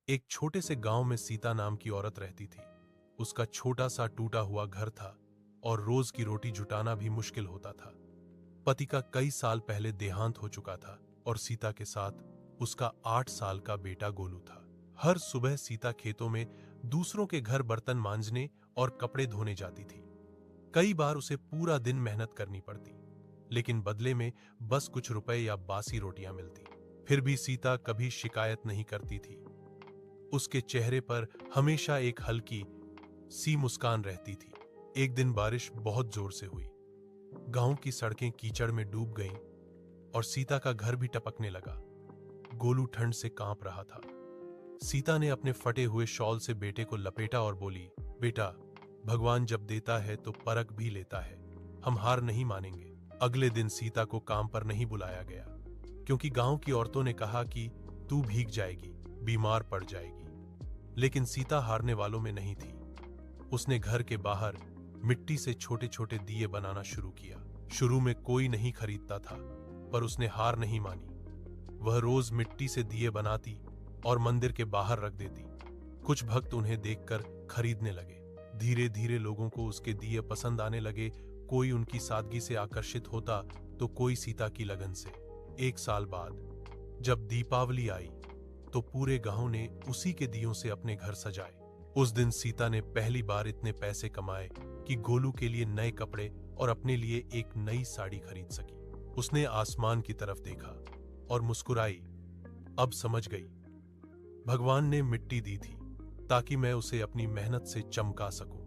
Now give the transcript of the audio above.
एक छोटे से गांव में सीता नाम की औरत रहती थी। उसका छोटा सा टूटा हुआ घर था और रोज की रोटी जुटाना भी मुश्किल होता था। पति का कई साल पहले देहांत हो चुका था और सीता के साथ उसका 8 साल का बेटा गोलू था। हर सुबह सीता खेतों में दूसरों के घर बर्तन मांजने और कपड़े धोने जाती थी। कई बार उसे पूरा दिन मेहनत करनी पड़ती, लेकिन बदले में बस कुछ रुपए या बासी रोटियां मिलती। फिर भी सीता कभी शिकायत नहीं करती थी। उसके चेहरे पर हमेशा एक हल्की सी मुस्कान रहती थी। एक दिन बारिश बहुत जोर से हुई। गांव की सड़कें कीचड़ में डूब गईं और सीता का घर भी टपकने लगा। गोलू ठंड से कांप रहा था। सीता ने अपने फटे हुए शॉल से बेटे को लपेटा और बोली, बेटा, भगवान जब देता है तो परख भी लेता है। हम हार नहीं मानेंगे। अगले दिन सीता को काम पर नहीं बुलाया गया, क्योंकि गांव की औरतों ने कहा कि तू भीग जाएगी, बीमार पड़ जाएगी। लेकिन सीता हारने वालों में नहीं थी। उसने घर के बाहर मिट्टी से छोटे छोटे दिए बनाना शुरू किया। शुरू में कोई नहीं खरीदता था, पर उसने हार नहीं मानी। वह रोज मिट्टी से दिए बनाती और मंदिर के बाहर रख देती। कुछ भक्त उन्हें देखकर खरीदने लगे। धीरे धीरे लोगों को उसके दिए पसंद आने लगे। कोई उनकी सादगी से आकर्षित होता तो कोई सीता की लगन से। 1 साल बाद जब दीपावली आई तो पूरे गांव ने उसी के दियों से अपने घर सजाए। उस दिन सीता ने पहली बार इतने पैसे कमाए कि गोलू के लिए नए कपड़े और अपने लिए एक नई साड़ी खरीद सकी। उसने आसमान की तरफ देखा और मुस्कुराई। अब समझ गई, भगवान ने मिट्टी दी थी ताकि मैं उसे अपनी मेहनत से चमका सकूं।